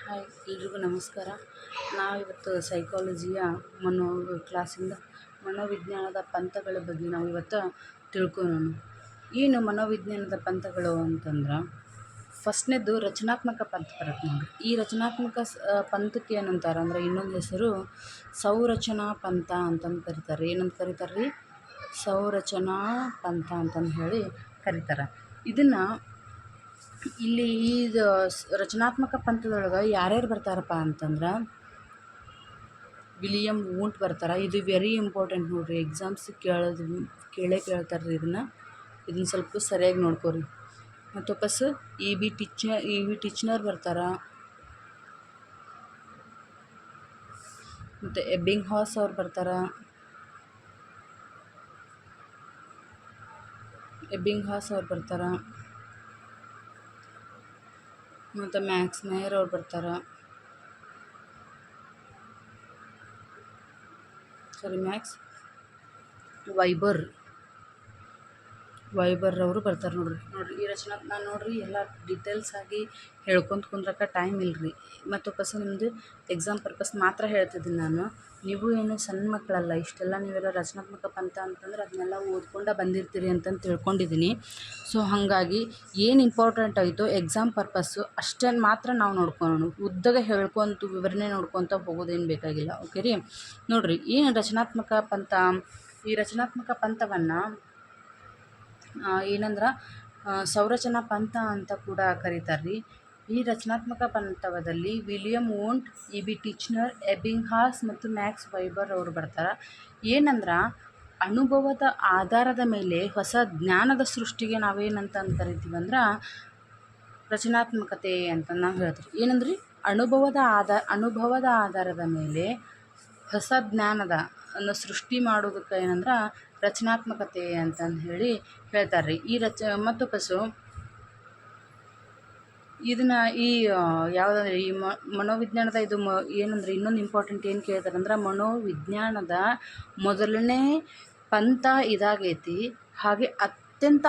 Hi ಎಲ್ರಿಗೂ ನಮಸ್ಕಾರ. ನಾವಿವತ್ತು ಸೈಕಾಲಜಿಯ ಮನೋ ಕ್ಲಾಸಿಂದ ಮನೋವಿಜ್ಞಾನದ ಪಂಥಗಳ ಬಗ್ಗೆ ನಾವು ಇವತ್ತು ತಿಳ್ಕೊಳ್ಳೋಣ. ಏನು ಮನೋವಿಜ್ಞಾನದ ಪಂಥಗಳು ಅಂತಂದ್ರೆ, ಫಸ್ಟ್ನೇದು ರಚನಾತ್ಮಕ ಪಂಥ ಬರುತ್ತೆ ನೋಡಿ. ಈ ರಚನಾತ್ಮಕ ಪಂಥಕ್ಕೆ ಏನಂತಾರೆ ಅಂದರೆ, ಇನ್ನೊಂದು ಹೆಸರು ಸಂರಚನಾ ಪಂಥ ಅಂತಂದು ಕರೀತಾರೆ. ಏನಂತ ಕರೀತಾರೆ ರೀ? ಸಂರಚನಾ ಪಂಥ ಅಂತಂದು ಹೇಳಿ ಕರೀತಾರೆ. ಇದನ್ನು ಇಲ್ಲಿ ಇದು ರಚನಾತ್ಮಕ ಪಂಥದೊಳಗೆ ಯಾರ್ಯಾರು ಬರ್ತಾರಪ್ಪ ಅಂತಂದ್ರೆ, ವಿಲಿಯಂ ವೂಂಟ್ ಬರ್ತಾರೆ. ಇದು ವೆರಿ ಇಂಪಾರ್ಟೆಂಟ್ ನೋಡಿರಿ, ಎಕ್ಸಾಮ್ಸ್ ಕೇಳ್ತಾರೆ ರೀ. ಇದನ್ನು ಸ್ವಲ್ಪ ಸರಿಯಾಗಿ ನೋಡ್ಕೊರಿ. ಮತ್ತು ವಾಪಸ್ ಇ ಬಿ ಟಿಚ್ನರ್ ಬರ್ತಾರೆ. ಮತ್ತು ಎಬ್ಬಿಂಗ್ಹಾಸ್ ಅವ್ರು ಬರ್ತಾರೆ. ಮತ್ತು ಮ್ಯಾಕ್ಸ್ ಮೇಯರ್ ಅವ್ರು ಬರ್ತಾರೆ. ಮ್ಯಾಕ್ಸ್ ವೈಬರ್ ಅವರು ಬರ್ತಾರೆ ನೋಡ್ರಿ. ಈ ರಚನಾ ನಾನು ನೋಡ್ರಿ ಎಲ್ಲ ಡೀಟೇಲ್ಸ್ ಆಗಿ ಹೇಳ್ಕೊಂತ ಕುಂದ್ರಕ್ಕೆ ಟೈಮ್ ಇಲ್ಲರಿ. ಮತ್ತು ವಾಪಸ್ ನಿಮ್ಮದು ಎಕ್ಸಾಮ್ ಪರ್ಪಸ್ ಮಾತ್ರ ಹೇಳ್ತಿದ್ದೀನಿ ನಾನು. ನೀವು ಏನು ಸಣ್ಣ ಮಕ್ಕಳಲ್ಲ, ಇಷ್ಟೆಲ್ಲ ನೀವೆಲ್ಲ ರಚನಾತ್ಮಕ ಪಂಥ ಅಂತಂದ್ರೆ ಅದನ್ನೆಲ್ಲ ಓದ್ಕೊಂಡು ಬಂದಿರ್ತೀರಿ ಅಂತಂದು ತಿಳ್ಕೊಂಡಿದ್ದೀನಿ. ಸೊ ಹಾಗಾಗಿ ಏನು ಇಂಪಾರ್ಟೆಂಟ್ ಆಯಿತು ಎಕ್ಸಾಮ್ ಪರ್ಪಸ್ಸು ಅಷ್ಟನ್ನು ಮಾತ್ರ ನಾವು ನೋಡ್ಕೊಳ್ಳೋಣ. ಉದ್ದಗೆ ಹೇಳ್ಕೊತ ವಿವರಣೆ ನೋಡ್ಕೊತ ಹೋಗೋದೇನು ಬೇಕಾಗಿಲ್ಲ. ಓಕೆ ರೀ? ನೋಡಿರಿ, ಏನು ರಚನಾತ್ಮಕ ಪಂಥ? ಈ ರಚನಾತ್ಮಕ ಪಂಥವನ್ನು ಏನಂದ್ರೆ ಸಂರಚನಾ ಪಂಥ ಅಂತ ಕೂಡ ಕರೀತಾರೆ ರೀ. ಈ ರಚನಾತ್ಮಕ ಪಂಥದಲ್ಲಿ William Wundt, E B Titchener, ಎಬ್ಬಿಂಗ್ಹಾಸ್ ಮತ್ತು ಮ್ಯಾಕ್ಸ್ ವೈಬರ್ ಅವರು ಬರ್ತಾರೆ. ಏನಂದ್ರೆ ಅನುಭವದ ಆಧಾರದ ಮೇಲೆ ಹೊಸ ಜ್ಞಾನದ ಸೃಷ್ಟಿಗೆ ನಾವೇನಂತ ಕರಿತೀವಿ ಅಂದ್ರೆ ರಚನಾತ್ಮಕತೆ ಅಂತ ನಾವು ಹೇಳ್ತೀವಿ. ಏನಂದ್ರಿ? ಅನುಭವದ ಆಧಾರದ ಮೇಲೆ ಹೊಸ ಜ್ಞಾನದ ಸೃಷ್ಟಿ ಮಾಡೋದಕ್ಕೆ ಏನಂದ್ರೆ ರಚನಾತ್ಮಕತೆ ಅಂತಂದು ಹೇಳ್ತಾರೆ ರೀ. ಮತ್ತು ವಾಪಸ್ಸು ಇದನ್ನು ಯಾವುದಂದ್ರೆ ಈ ಮನೋವಿಜ್ಞಾನದ ಇದು ಏನಂದ್ರೆ ಇನ್ನೊಂದು ಇಂಪಾರ್ಟೆಂಟ್ ಏನು ಕೇಳ್ತಾರೆ ಅಂದ್ರೆ, ಮನೋವಿಜ್ಞಾನದ ಮೊದಲನೇ ಪಂಥ ಇದಾಗೈತಿ. ಹಾಗೆ ಅತ್ಯಂತ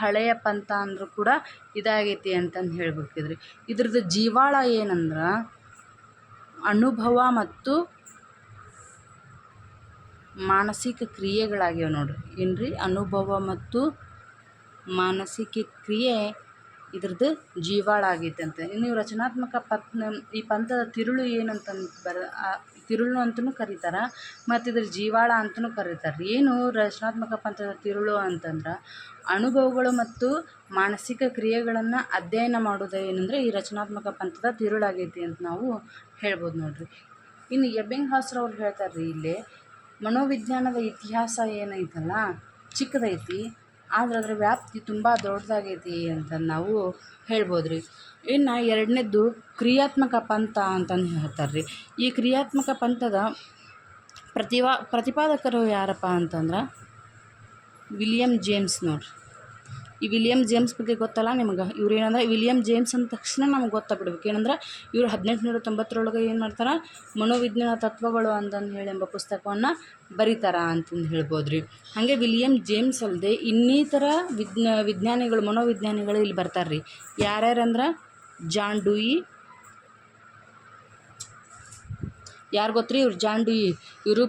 ಹಳೆಯ ಪಂಥ ಅಂದರೂ ಕೂಡ ಇದಾಗೈತಿ ಅಂತಂದು ಹೇಳ್ಬೇಕಿದ್ರಿ. ಇದ್ರದ್ದು ಜೀವಾಳ ಏನಂದ್ರೆ ಅನುಭವ ಮತ್ತು ಮಾನಸಿಕ ಕ್ರಿಯೆಗಳಾಗ್ಯಾವ ನೋಡ್ರಿ. ಏನ್ರಿ? ಅನುಭವ ಮತ್ತು ಮಾನಸಿಕ ಕ್ರಿಯೆ ಇದ್ರದ್ದು ಜೀವಾಳ ಆಗೈತೆ ಅಂತ. ಇನ್ನು ರಚನಾತ್ಮಕ ಈ ಪಂಥದ ತಿರುಳು ಏನಂತಂದು ತಿರುಳು ಅಂತಲೂ ಕರೀತಾರೆ, ಮತ್ತು ಇದ್ರ ಜೀವಾಳ ಅಂತಲೂ ಕರೀತಾರೆ. ಏನು ರಚನಾತ್ಮಕ ಪಂಥದ ತಿರುಳು ಅಂತಂದ್ರೆ, ಅನುಭವಗಳು ಮತ್ತು ಮಾನಸಿಕ ಕ್ರಿಯೆಗಳನ್ನು ಅಧ್ಯಯನ ಮಾಡೋದು ಏನಂದರೆ ಈ ರಚನಾತ್ಮಕ ಪಂಥದ ತಿರುಳಾಗೈತಿ ಅಂತ ನಾವು ಹೇಳ್ಬೋದು ನೋಡ್ರಿ. ಇನ್ನು ಎಬ್ಬಿಂಗ್ಹಾಸ್ ಅವ್ರು ಹೇಳ್ತಾರೆ ರೀ, ಇಲ್ಲಿ ಮನೋವಿಜ್ಞಾನದ ಇತಿಹಾಸ ಏನೈತಲ್ಲ ಚಿಕ್ಕದೈತಿ, ಆದ್ರೆ ಅದರ ವ್ಯಾಪ್ತಿ ತುಂಬ ದೊಡ್ಡದಾಗೈತಿ ಅಂತ ನಾವು ಹೇಳ್ಬೋದು ರೀ. ಇನ್ನು ಎರಡನೇದ್ದು ಕ್ರಿಯಾತ್ಮಕ ಪಂಥ ಅಂತಂದು ಹೇಳ್ತಾರೆ ರೀ. ಈ ಕ್ರಿಯಾತ್ಮಕ ಪಂಥದ ಪ್ರತಿಪಾದಕರು ಯಾರಪ್ಪ ಅಂತಂದ್ರೆ ವಿಲಿಯಂ ಜೇಮ್ಸ್ ನೋಡ್ರಿ. ಈ ವಿಲಿಯಂ ಜೇಮ್ಸ್ ಬಗ್ಗೆ ಗೊತ್ತಲ್ಲ ನಿಮಗೆ? ಇವ್ರು ಏನಂದ್ರೆ ವಿಲಿಯಂ ಜೇಮ್ಸ್ ಅಂದ ತಕ್ಷಣ ನಮ್ಗೆ ಗೊತ್ತಾಗ್ಬಿಡ್ಬೇಕು. ಏನಂದ್ರೆ ಇವರು 1890 ಏನು ಮಾಡ್ತಾರೆ, ಮನೋವಿಜ್ಞಾನ ತತ್ವಗಳು ಅಂತಂದು ಹೇಳಿ ಎಂಬ ಪುಸ್ತಕವನ್ನು ಬರೀತಾರ ಅಂತಂದು ಹೇಳ್ಬೋದು ರೀ. ಹಾಗೆ ವಿಲಿಯಂ ಜೇಮ್ಸ್ ಅಲ್ಲದೆ ಇನ್ನಿತರ ವಿಜ್ಞಾನಿಗಳು ಮನೋವಿಜ್ಞಾನಿಗಳು ಇಲ್ಲಿ ಬರ್ತಾರೆ ರೀ. ಯಾರ್ಯಾರಂದ್ರೆ ಜಾನ್ ಡ್ಯೂಯಿ, ಯಾರು ಗೊತ್ತ್ರಿ? ಇವ್ರು ಜಾನ್ ಡ್ಯೂಯಿ. ಇವರು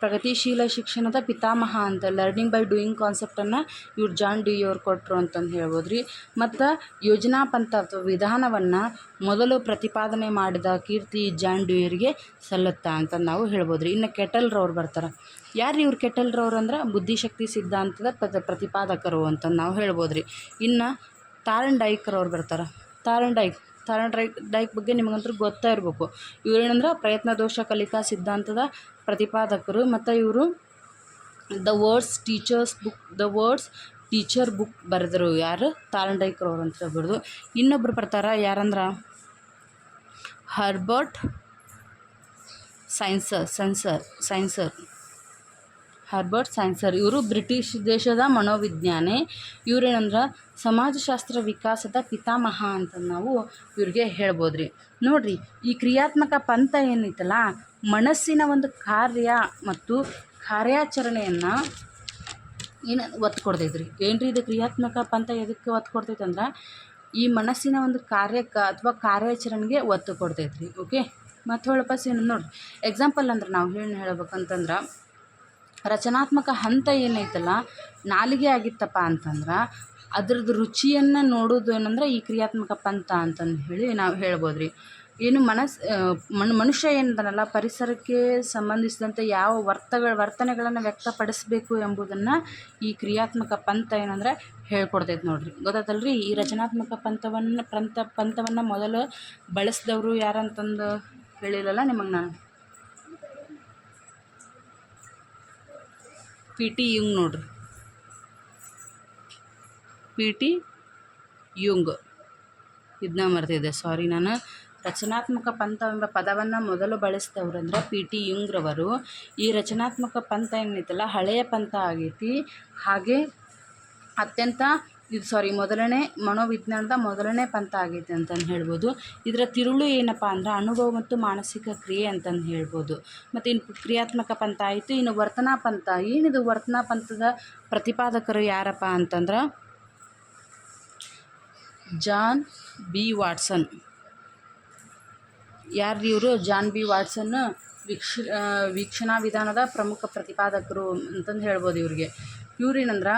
ಪ್ರಗತಿಶೀಲ ಶಿಕ್ಷಣದ ಪಿತಾಮಹ ಅಂತ, ಲರ್ನಿಂಗ್ ಬೈ ಡೂಯಿಂಗ್ ಕಾನ್ಸೆಪ್ಟನ್ನು ಇವ್ರು ಜಾನ್ ಡ್ಯೂಯಿ ಅವ್ರು ಕೊಟ್ಟರು ಅಂತಂದು ಹೇಳ್ಬೋದು ರೀ. ಮತ್ತು ಯೋಜನಾ ಪಂಥ ಅಥವಾ ವಿಧಾನವನ್ನು ಮೊದಲು ಪ್ರತಿಪಾದನೆ ಮಾಡಿದ ಕೀರ್ತಿ ಜಾನ್ ಡ್ಯೂಯರಿಗೆ ಸಲ್ಲುತ್ತಾ ಅಂತ ನಾವು ಹೇಳ್ಬೋದು ರೀ. ಇನ್ನು ಕೆಟಲ್ರವ್ರು ಬರ್ತಾರೆ. ಯಾರು ಇವ್ರು? ಕೆಟಲ್ರವ್ರು ಅಂದ್ರೆ ಬುದ್ಧಿಶಕ್ತಿ ಸಿದ್ಧಾಂತದ ಪ್ರತಿಪಾದಕರು ಅಂತ ನಾವು ಹೇಳ್ಬೋದು ರೀ. ಇನ್ನು ಥಾರ್ನ್ಡೈಕ್ರವ್ರು ಬರ್ತಾರೆ. ಥಾರ್ನ್ಡೈಕ್ ಬಗ್ಗೆ ನಿಮಗಂತೂ ಗೊತ್ತಾ ಇರಬೇಕು. ಇವರೇನಂದ್ರೆ ಪ್ರಯತ್ನ ದೋಷ ಕಲಿಕಾ ಸಿದ್ಧಾಂತದ ಪ್ರತಿಪಾದಕರು. ಮತ್ತು ಇವರು ದ ವರ್ಡ್ಸ್ ಟೀಚರ್ ಬುಕ್ ಬರೆದರು. ಯಾರು? ಥಾರ್ನ್ಡೈಕ್ರವ್ರು ಅಂತ ಹೇಳ್ಬೋದು. ಇನ್ನೊಬ್ರು ಬರ್ತಾರೆ, ಯಾರಂದ್ರೆ ಹರ್ಬರ್ಟ್ ಸೈನ್ಸರ್. ಇವರು ಬ್ರಿಟಿಷ್ ದೇಶದ ಮನೋವಿಜ್ಞಾನಿ. ಇವರೇನಂದ್ರೆ ಸಮಾಜಶಾಸ್ತ್ರ ವಿಕಾಸದ ಪಿತಾಮಹ ಅಂತ ನಾವು ಇವ್ರಿಗೆ ಹೇಳ್ಬೋದು ರೀ. ನೋಡಿರಿ, ಈ ಕ್ರಿಯಾತ್ಮಕ ಪಂಥ ಏನೈತಲ್ಲ ಮನಸ್ಸಿನ ಒಂದು ಕಾರ್ಯ ಮತ್ತು ಕಾರ್ಯಾಚರಣೆಯನ್ನು ಏನು ಒತ್ತು ಕೊಡ್ತೈತೆ ರೀ. ಏನು ರೀ ಇದು ಕ್ರಿಯಾತ್ಮಕ ಪಂಥ ಎದಕ್ಕೆ ಒತ್ತು ಕೊಡ್ತೈತೆ ಅಂದ್ರೆ, ಈ ಮನಸ್ಸಿನ ಒಂದು ಕಾರ್ಯಕ್ಕೆ ಅಥವಾ ಕಾರ್ಯಾಚರಣೆಗೆ ಒತ್ತು ಕೊಡ್ತೈತೆ ರೀ. ಓಕೆ, ಮತ್ತು ಹೊಳಪಸ್ ಏನು ನೋಡಿರಿ, ಎಕ್ಸಾಂಪಲ್ ಅಂದ್ರೆ ನಾವು ಹೇಳ್ಬೇಕಂತಂದ್ರೆ ರಚನಾತ್ಮಕ ಹಂತ ಏನೈತಲ್ಲ ನಾಲಿಗೆ ಆಗಿತ್ತಪ್ಪ ಅಂತಂದ್ರೆ ಅದ್ರದ್ದು ರುಚಿಯನ್ನು ನೋಡೋದು ಏನಂದ್ರೆ ಈ ಕ್ರಿಯಾತ್ಮಕ ಪಂಥ ಅಂತಂದು ಹೇಳಿ ನಾವು ಹೇಳ್ಬೋದು ರೀ. ಏನು ಮನುಷ್ಯ ಏನದನಲ್ಲ ಪರಿಸರಕ್ಕೆ ಸಂಬಂಧಿಸಿದಂತೆ ಯಾವ ವರ್ತನೆಗಳನ್ನು ವ್ಯಕ್ತಪಡಿಸಬೇಕು ಎಂಬುದನ್ನು ಈ ಕ್ರಿಯಾತ್ಮಕ ಪಂಥ ಏನಂದ್ರೆ ಹೇಳ್ಕೊಡ್ತೈತೆ ನೋಡ್ರಿ. ಗೊತ್ತಾತಲ್ರಿ, ಈ ರಚನಾತ್ಮಕ ಪಂಥವನ್ನು ಮೊದಲು ಬಳಸಿದವರು ಯಾರಂತಂದು ಹೇಳಿಲ್ಲಲ್ಲ ನಿಮಗೆ ನಾನು, P.T. ಯುಂಗ್ ನೋಡ್ರಿ, P.T. ಯುಂಗ್. ಇದನ್ನ ಮರ್ತಿದ್ದೆ, ಸಾರಿ. ನಾನು ರಚನಾತ್ಮಕ ಪಂಥವೆಂಬ ಪದವನ್ನು ಮೊದಲು ಬಳಸಿದವ್ರಂದ್ರೆ P.T. ಯುಂಗ್ರವರು. ಈ ರಚನಾತ್ಮಕ ಪಂಥ ಏನೈತಲ್ಲ ಹಳೆಯ ಪಂಥ ಆಗೈತಿ. ಹಾಗೆ ಅತ್ಯಂತ ಮೊದಲನೇ ಮನೋವಿಜ್ಞಾನದ ಮೊದಲನೇ ಪಂಥ ಆಗೈತೆ ಅಂತಂದು ಹೇಳ್ಬೋದು. ಇದರ ತಿರುಳು ಏನಪ್ಪ ಅಂದ್ರೆ ಅನುಭವ ಮತ್ತು ಮಾನಸಿಕ ಕ್ರಿಯೆ ಅಂತಂದು ಹೇಳ್ಬೋದು. ಮತ್ತು ಇನ್ನು ಕ್ರಿಯಾತ್ಮಕ ಪಂಥ ಆಯಿತು. ಇನ್ನು ವರ್ತನಾ ಪಂಥ. ಏನಿದು ವರ್ತನಾ ಪಂಥದ ಪ್ರತಿಪಾದಕರು ಯಾರಪ್ಪ ಅಂತಂದ್ರೆ ಜಾನ್ ಬಿ ವಾಟ್ಸನ್. ಯಾರು ಇವರು? ಜಾನ್ ಬಿ ವಾಟ್ಸನ್ ವೀಕ್ಷಣಾ ವಿಧಾನದ ಪ್ರಮುಖ ಪ್ರತಿಪಾದಕರು ಅಂತಂದು ಹೇಳ್ಬೋದು ಇವ್ರಿಗೆ. ಇವ್ರೇನಂದ್ರೆ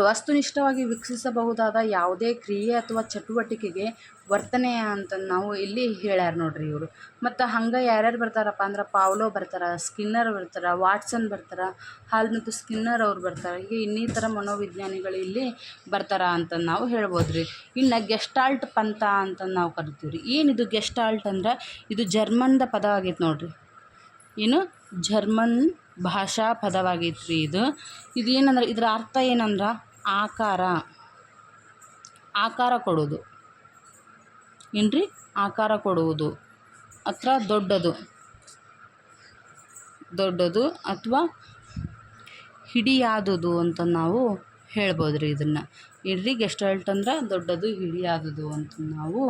ವಸ್ತುನಿಷ್ಠವಾಗಿ ವೀಕ್ಷಿಸಬಹುದಾದ ಯಾವುದೇ ಕ್ರಿಯೆ ಅಥವಾ ಚಟುವಟಿಕೆಗೆ ವರ್ತನೆ ಅಂತ ನಾವು ಇಲ್ಲಿ ಹೇಳ್ಯಾರ ನೋಡ್ರಿ ಇವರು. ಮತ್ತು ಹಂಗೆ ಯಾರ್ಯಾರು ಬರ್ತಾರಪ್ಪ ಅಂದ್ರೆ ಪಾವ್ಲೋ ಬರ್ತಾರೆ, ಸ್ಕಿನ್ನರ್ ಬರ್ತಾರೆ, ವಾಟ್ಸನ್ ಬರ್ತಾರೆ, ಹಾಲ್ ಮತ್ತು ಸ್ಕಿನ್ನರ್ ಅವ್ರು ಬರ್ತಾರೆ. ಹೀಗೆ ಇನ್ನಿತರ ಮನೋವಿಜ್ಞಾನಿಗಳು ಇಲ್ಲಿ ಬರ್ತಾರ ಅಂತ ನಾವು ಹೇಳ್ಬೋದು ರೀ. ಇನ್ನು ಗೆಸ್ಟಾಲ್ಟ್ ಪಂಥ ಅಂತಂದು ನಾವು ಕರಿತೀವಿ ರೀ. ಏನಿದು ಗೆಸ್ಟಾಲ್ಟ್ ಅಂದ್ರೆ ಇದು ಜರ್ಮನ್ದ ಪದ ಆಗೈತೆ ನೋಡ್ರಿ. ಏನು ಜರ್ಮನ್ ಭಾಷಾ ಪದವಾಗೈತೆ ರೀ ಇದು. ಏನಂದ್ರೆ ಇದರ ಅರ್ಥ ಏನಂದ್ರೆ ಆಕಾರ ಕೊಡೋದು. ಏನ್ರಿ? ಆಕಾರ ಕೊಡುವುದು ಅಥವಾ ದೊಡ್ಡದು ಅಥವಾ ಹಿಡಿಯಾದುದು ಅಂತ ನಾವು ಹೇಳ್ಬೋದು ರೀ ಇದನ್ನು. ಏನ್ರಿ? ಗೆಸ್ಟಾಲ್ಟ್ ಅಂದ್ರೆ ದೊಡ್ಡದು, ಹಿಡಿಯಾದುದು ಅಂತ ನಾವು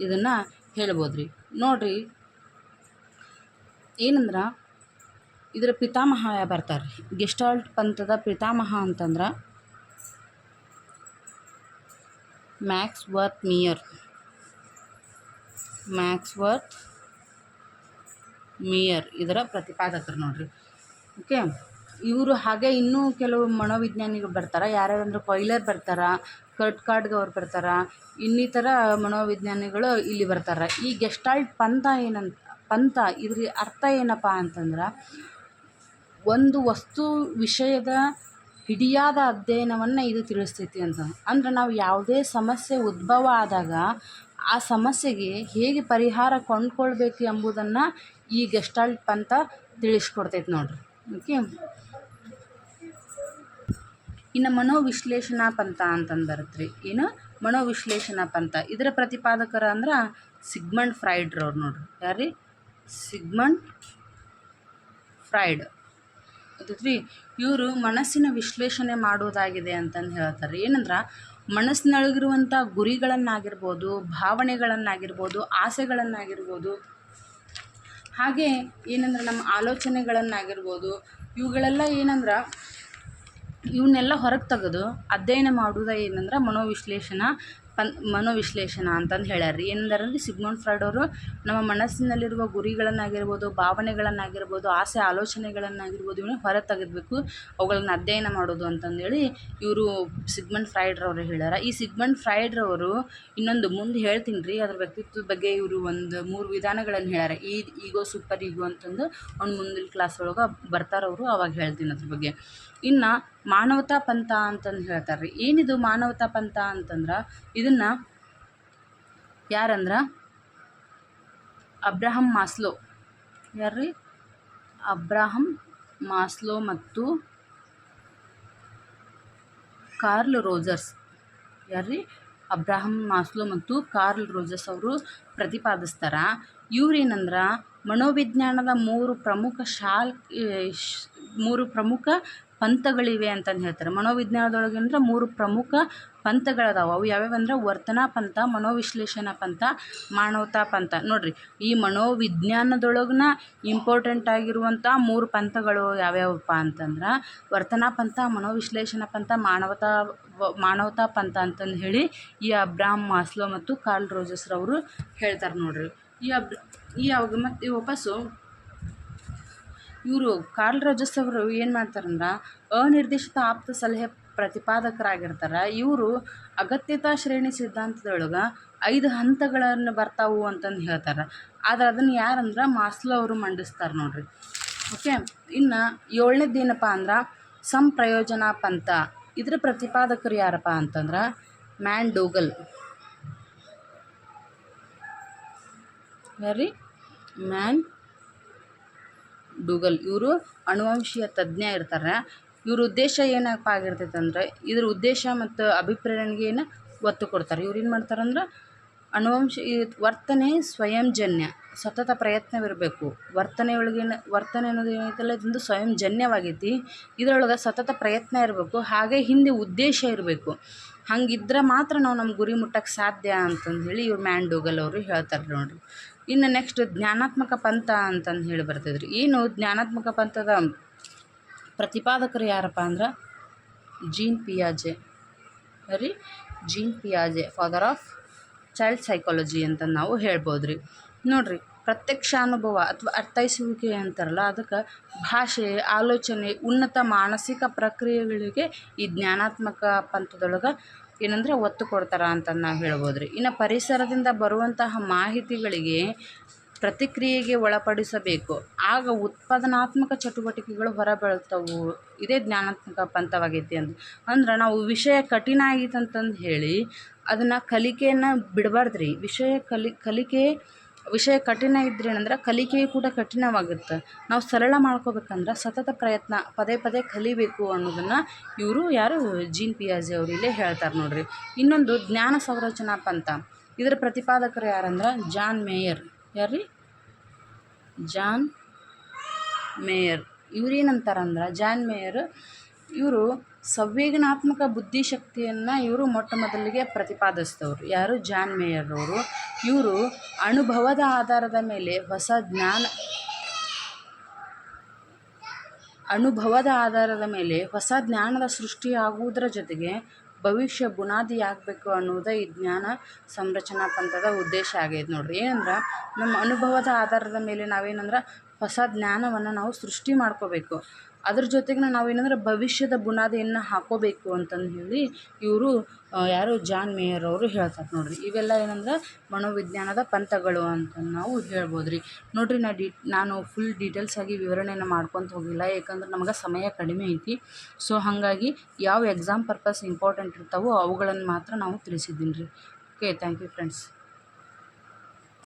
ಇದನ್ನು ಹೇಳ್ಬೋದು ರೀ. ನೋಡಿರಿ, ಏನಂದ್ರೆ ಇದರ ಪಿತಾಮಹ ಬರ್ತಾರೆ. ಗೆಸ್ಟಾಲ್ಟ್ ಪಂಥದ ಪಿತಾಮಹ ಅಂತಂದ್ರೆ ಮ್ಯಾಕ್ಸ್ ವರ್ತ್ ಮಿಯರ್ ಇದರ ಪ್ರತಿಪಾದಕರು ನೋಡ್ರಿ. ಓಕೆ, ಇವರು ಹಾಗೆ ಇನ್ನೂ ಕೆಲವು ಮನೋವಿಜ್ಞಾನಿಗಳು ಬರ್ತಾರೆ. ಯಾರ್ಯಾರಂದ್ರೆ ಕೊಯ್ಲರ್ ಬರ್ತಾರೆ, ಕರ್ಟ್ಕಾರ್ಡ್ ಅವ್ರು ಬರ್ತಾರೆ, ಇನ್ನಿತರ ಮನೋವಿಜ್ಞಾನಿಗಳು ಇಲ್ಲಿ ಬರ್ತಾರೆ. ಈ ಗೆಸ್ಟಾಲ್ಟ್ ಪಂಥ ಇದ್ರ ಅರ್ಥ ಏನಪ್ಪ ಅಂತಂದ್ರೆ ಒಂದು ವಸ್ತು ವಿಷಯದ ಹಿಡಿಯಾದ ಅಧ್ಯಯನವನ್ನು ಇದು ತಿಳಿಸ್ತೈತಿ ಅಂತ. ಅಂದ್ರೆ ನಾವು ಯಾವುದೇ ಸಮಸ್ಯೆ ಉದ್ಭವ ಆದಾಗ ಆ ಸಮಸ್ಯೆಗೆ ಹೇಗೆ ಪರಿಹಾರ ಕೊಂಡ್ಕೊಳ್ಬೇಕು ಎಂಬುದನ್ನು ಈ ಗೆಸ್ಟಾಲ್ಟ್ ಪಂಥ ತಿಳಿಸ್ಕೊಡ್ತೈತೆ ನೋಡ್ರಿ. ಓಕೆ, ಇನ್ನು ಮನೋವಿಶ್ಲೇಷಣಾ ಪಂಥ ಅಂತಂದು ಬರುತ್ತೆ ರೀ. ಏನು? ಮನೋವಿಶ್ಲೇಷಣಾ ಪಂಥ. ಇದರ ಪ್ರತಿಪಾದಕರು ಅಂದ್ರೆ ಸಿಗ್ಮಂಡ್ ಫ್ರಾಯ್ಡ್ರವ್ರು ನೋಡ್ರಿ. ಯಾರ್ರೀ? ಸಿಗ್ಮಂಡ್ ಫ್ರಾಯ್ಡ್ ಗೊತ್ತೈತ್ರಿ. ಇವರು ಮನಸ್ಸಿನ ವಿಶ್ಲೇಷಣೆ ಮಾಡೋದಾಗಿದೆ ಅಂತಂದು ಹೇಳ್ತಾರೆ. ಏನಂದ್ರೆ ಮನಸ್ಸಿನೊಳಗಿರುವಂಥ ಗುರಿಗಳನ್ನಾಗಿರ್ಬೋದು, ಭಾವನೆಗಳನ್ನಾಗಿರ್ಬೋದು, ಆಸೆಗಳನ್ನಾಗಿರ್ಬೋದು, ಹಾಗೆ ಏನಂದ್ರೆ ನಮ್ಮ ಆಲೋಚನೆಗಳನ್ನಾಗಿರ್ಬೋದು, ಇವುಗಳೆಲ್ಲ ಏನಂದ್ರೆ ಇವನ್ನೆಲ್ಲ ಹೊರಗೆ ತೆಗೆದು ಅಧ್ಯಯನ ಮಾಡೋದು ಏನಂದ್ರೆ ಮನೋವಿಶ್ಲೇಷಣಾ ಅಂತಂದು ಹೇಳ್ಯಾರ ರೀ. ಏನಂದ್ರೆ ಸಿಗ್ಮಂಡ್ ಫ್ರಾಯ್ಡ್ ಅವರು ನಮ್ಮ ಮನಸ್ಸಿನಲ್ಲಿರುವ ಗುರಿಗಳನ್ನಾಗಿರ್ಬೋದು, ಭಾವನೆಗಳನ್ನಾಗಿರ್ಬೋದು, ಆಲೋಚನೆಗಳನ್ನಾಗಿರ್ಬೋದು ಇವನ್ನ ಹೊರ ತೆಗೆದಬೇಕು, ಅವುಗಳನ್ನು ಅಧ್ಯಯನ ಮಾಡೋದು ಅಂತಂದೇಳಿ ಇವರು ಸಿಗ್ಮಂಡ್ ಫ್ರಾಯ್ಡ್ರವರು ಹೇಳ್ಯಾರ. ಈ ಸಿಗ್ಮಂಡ್ ಫ್ರಾಯ್ಡ್ರವರು ಇನ್ನೊಂದು ಮುಂದೆ ಹೇಳ್ತೀನಿ ರೀ ಅದ್ರ ವ್ಯಕ್ತಿತ್ವದ ಬಗ್ಗೆ. ಇವರು ಒಂದು 3 ವಿಧಾನಗಳನ್ನು ಹೇಳ್ಯಾರ. ಈಗೋ, ಸೂಪರ್ ಈಗೋ ಅಂತಂದು ಒಂದು ಮುಂದಿನ ಕ್ಲಾಸ್ ಒಳಗೆ ಬರ್ತಾರವರು, ಅವಾಗ ಹೇಳ್ತೀನಿ ಅದ್ರ ಬಗ್ಗೆ. ಇನ್ನು ಮಾನವತಾ ಪಂಥ ಅಂತಂದು ಹೇಳ್ತಾರೆ ರೀ. ಏನಿದು ಮಾನವತಾ ಪಂಥ ಅಂತಂದ್ರೆ ಇದನ್ನು ಯಾರಂದ್ರೆ ಅಬ್ರಹಂ ಮಾಸ್ಲೋ. ಯಾರ್ರೀ? ಅಬ್ರಹಂ ಮಾಸ್ಲೋ ಮತ್ತು ಕಾರ್ಲ್ ರೋಜರ್ಸ್. ಯಾರ್ರೀ? ಅಬ್ರಹಂ ಮಾಸ್ಲೋ ಮತ್ತು ಕಾರ್ಲ್ ರೋಜರ್ಸ್ ಅವರು ಪ್ರತಿಪಾದಿಸ್ತಾರೆ. ಇವ್ರೇನಂದ್ರೆ ಮನೋವಿಜ್ಞಾನದ 3 ಪ್ರಮುಖ ಪಂಥಗಳಿವೆ ಅಂತಂದು ಹೇಳ್ತಾರೆ. ಮನೋವಿಜ್ಞಾನದೊಳಗೆ ಅಂದ್ರೆ 3 ಪ್ರಮುಖ ಪಂಥಗಳದಾವೆ. ಅವು ಯಾವ್ಯಾವಂದ್ರೆ ವರ್ತನಾ ಪಂಥ, ಮನೋವಿಶ್ಲೇಷಣಾ ಪಂಥ, ಮಾನವತಾ ಪಂಥ. ನೋಡಿರಿ, ಈ ಮನೋವಿಜ್ಞಾನದೊಳಗಿನ ಇಂಪಾರ್ಟೆಂಟ್ ಆಗಿರುವಂಥ 3 ಪಂಥಗಳು ಯಾವ್ಯಾವಪ್ಪ ಅಂತಂದ್ರೆ ವರ್ತನಾ ಪಂಥ, ಮನೋವಿಶ್ಲೇಷಣಾ ಪಂಥ, ಮಾನವತಾ ಪಂಥ ಅಂತಂದು ಹೇಳಿ ಈ ಅಬ್ರಾಹಂ ಮಾಸ್ಲೋ ಮತ್ತು ಕಾರ್ಲ್ ರೋಜರ್ಸ್ರವರು ಹೇಳ್ತಾರೆ ನೋಡ್ರಿ. ಮತ್ತು ವಾಪಸ್ಸು ಇವರು ಕಾರ್ಲ್ ರೋಜರ್ಸ್ ಅವರು ಏನು ಮಾಡ್ತಾರಂದ್ರೆ ಅನಿರ್ದಿಷ್ಟ ಆಪ್ತ ಸಲಹೆ ಪ್ರತಿಪಾದಕರಾಗಿರ್ತಾರೆ. ಇವರು ಅಗತ್ಯತಾ ಶ್ರೇಣಿ ಸಿದ್ಧಾಂತದೊಳಗೆ 5 ಹಂತಗಳನ್ನು ಬರ್ತಾವು ಅಂತಂದು ಹೇಳ್ತಾರೆ. ಆದರೆ ಅದನ್ನು ಯಾರಂದ್ರೆ ಮಾಸ್ಲೋ ಅವರು ಮಂಡಿಸ್ತಾರೆ ನೋಡ್ರಿ. ಓಕೆ, ಇನ್ನು 7ನೇದು ಏನಪ್ಪ ಅಂದ್ರೆ ಸಂಪ್ರಯೋಜನಾ ಪಂಥ. ಇದ್ರ ಪ್ರತಿಪಾದಕರು ಯಾರಪ್ಪ ಅಂತಂದ್ರೆ ಮ್ಯಾನ್ ಡೂಗಲ್. ಯಾರಿ? ಮ್ಯಾನ್ ಡೂಗಲ್. ಇವರು ಅಣುವಂಶೀಯ ತಜ್ಞ ಇರ್ತಾರೆ. ಇವ್ರ ಉದ್ದೇಶ ಏನಪ್ಪ ಆಗಿರ್ತೈತೆ ಅಂದರೆ ಇದ್ರ ಉದ್ದೇಶ ಮತ್ತು ಅಭಿಪ್ರೇರಣೆಗೆ ಏನು ಒತ್ತು ಕೊಡ್ತಾರೆ. ಇವ್ರು ಏನು ಮಾಡ್ತಾರಂದ್ರೆ ವರ್ತನೆ ಸ್ವಯಂಜನ್ಯ, ಸತತ ಪ್ರಯತ್ನವಿರಬೇಕು. ವರ್ತನೆ ಅನ್ನೋದು ಏನೈತಲ್ಲ ಇದೊಂದು ಸ್ವಯಂಜನ್ಯವಾಗೈತಿ. ಇದರೊಳಗೆ ಸತತ ಪ್ರಯತ್ನ ಇರಬೇಕು, ಹಾಗೆ ಹಿಂದೆ ಉದ್ದೇಶ ಇರಬೇಕು. ಹಂಗಿದ್ರೆ ಮಾತ್ರ ನಾವು ನಮ್ಮ ಗುರಿ ಮುಟ್ಟಕ್ಕೆ ಸಾಧ್ಯ ಅಂತಂದು ಹೇಳಿ ಇವ್ರು ಮ್ಯಾನ್ ಡೂಗಲ್ ಅವರು ಹೇಳ್ತಾರೆ ನೋಡಿರಿ. ಇನ್ನು ನೆಕ್ಸ್ಟ್ ಜ್ಞಾನಾತ್ಮಕ ಪಂಥ ಅಂತಂದು ಹೇಳಿ ಬರ್ತಿದ್ರಿ. ಏನು ಜ್ಞಾನಾತ್ಮಕ ಪಂಥದ ಪ್ರತಿಪಾದಕರು ಯಾರಪ್ಪ ಅಂದ್ರೆ ಜೀನ್ ಪಿಯಾಜೆ. ರೀ ಜೀನ್ ಪಿಯಾಜೆ, ಫಾದರ್ ಆಫ್ ಚೈಲ್ಡ್ ಸೈಕಾಲಜಿ ಅಂತ ನಾವು ಹೇಳ್ಬೋದು ರೀ. ನೋಡಿರಿ, ಪ್ರತ್ಯಕ್ಷಾನುಭವ ಅಥವಾ ಅರ್ಥೈಸುವಿಕೆ ಅಂತಾರಲ್ಲ, ಅದಕ್ಕೆ ಭಾಷೆ, ಆಲೋಚನೆ, ಉನ್ನತ ಮಾನಸಿಕ ಪ್ರಕ್ರಿಯೆಗಳಿಗೆ ಈ ಜ್ಞಾನಾತ್ಮಕ ಪಂಥದೊಳಗೆ ಏನಂದರೆ ಒತ್ತು ಕೊಡ್ತಾರೆ ಅಂತ ನಾವು ಹೇಳ್ಬೋದು ರೀ. ಇನ್ನು ಪರಿಸರದಿಂದ ಬರುವಂತಹ ಮಾಹಿತಿಗಳಿಗೆ ಪ್ರತಿಕ್ರಿಯೆಗೆ ಒಳಪಡಿಸಬೇಕು, ಆಗ ಉತ್ಪಾದನಾತ್ಮಕ ಚಟುವಟಿಕೆಗಳು ಹೊರಬೀಳ್ತವು. ಇದೇ ಜ್ಞಾನಾತ್ಮಕ ಪಂಥವಾಗೈತಿ ಅಂದ್ರೆ ನಾವು ವಿಷಯ ಕಠಿಣ ಆಗೈತೆ ಅಂತಂದು ಹೇಳಿ ಅದನ್ನು ಕಲಿಕೆಯನ್ನು ಬಿಡಬಾರ್ದು ರೀ. ವಿಷಯ ಕಠಿಣ ಇದ್ರೆ ಏನಂದ್ರೆ ಕಲಿಕೆಯು ಕೂಡ ಕಠಿಣವಾಗುತ್ತೆ. ನಾವು ಸರಳ ಮಾಡ್ಕೋಬೇಕಂದ್ರೆ ಸತತ ಪ್ರಯತ್ನ, ಪದೇ ಪದೇ ಕಲಿಬೇಕು ಅನ್ನೋದನ್ನು ಇವರು ಯಾರು ಜೀನ್ ಪಿಯಾಜೆ ಅವರು ಇಲ್ಲೇ ಹೇಳ್ತಾರೆ ನೋಡ್ರಿ. ಇನ್ನೊಂದು ಜ್ಞಾನ ಸಂರಚನಾ ಪಂಥ. ಇದರ ಪ್ರತಿಪಾದಕರು ಯಾರಂದ್ರೆ ಜಾನ್ ಮೇಯರ್. ಯಾರ್ರಿ? John Mayer. ಇವ್ರೇನಂತಾರಂದ್ರೆ ಜಾನ್ ಮೇಯರ್ ಇವರು ಸಂವೇದನಾತ್ಮಕ ಬುದ್ಧಿಶಕ್ತಿಯನ್ನು ಇವರು ಮೊಟ್ಟ ಮೊದಲಿಗೆ ಪ್ರತಿಪಾದಿಸಿದವರು. ಯಾರು? ಜಾನ್ ಮೇಯರ್ ಅವರು. ಇವರು ಅನುಭವದ ಆಧಾರದ ಮೇಲೆ ಹೊಸ ಜ್ಞಾನದ ಸೃಷ್ಟಿಯಾಗುವುದರ ಜೊತೆಗೆ ಭವಿಷ್ಯ ಬುನಾದಿಯಾಗಬೇಕು ಅನ್ನೋದು ಈ ಜ್ಞಾನ ಸಂರಚನಾ ಪಂಥದ ಉದ್ದೇಶ ಆಗೈತೆ ನೋಡ್ರಿ. ಏನಂದ್ರೆ ನಮ್ಮ ಅನುಭವದ ಆಧಾರದ ಮೇಲೆ ನಾವೇನಂದ್ರೆ ಹೊಸ ಜ್ಞಾನವನ್ನು ನಾವು ಸೃಷ್ಟಿ ಮಾಡ್ಕೋಬೇಕು. ಅದ್ರ ಜೊತೆಗೆ ನಾವೇನಂದ್ರೆ ಭವಿಷ್ಯದ ಬುನಾದಿಯನ್ನು ಹಾಕೋಬೇಕು ಅಂತಂದು ಹೇಳಿ ಇವರು ಯಾರು ಜಾನ್ ಮೇಯರ್ ಅವರು ಹೇಳ್ತಾರೆ ನೋಡ್ರಿ. ಇವೆಲ್ಲ ಏನಂದ್ರೆ ಮನೋವಿಜ್ಞಾನದ ಪಂಥಗಳು ಅಂತ ನಾವು ಹೇಳ್ಬೋದು ರೀ. ನೋಡಿರಿ, ನಾನು ಫುಲ್ ಡೀಟೇಲ್ಸಾಗಿ ವಿವರಣೆಯನ್ನು ಮಾಡ್ಕೊತ ಹೋಗಿಲ್ಲ, ಯಾಕಂದ್ರೆ ನಮಗೆ ಸಮಯ ಕಡಿಮೆ ಐತಿ. ಸೊ ಹಾಗಾಗಿ ಯಾವ ಎಕ್ಸಾಮ್ ಪರ್ಪಸ್ ಇಂಪಾರ್ಟೆಂಟ್ ಇರ್ತಾವೋ ಅವುಗಳನ್ನು ಮಾತ್ರ ನಾವು ತಿಳಿಸಿದ್ದೀನಿ ರೀ. Okay, thank you friends.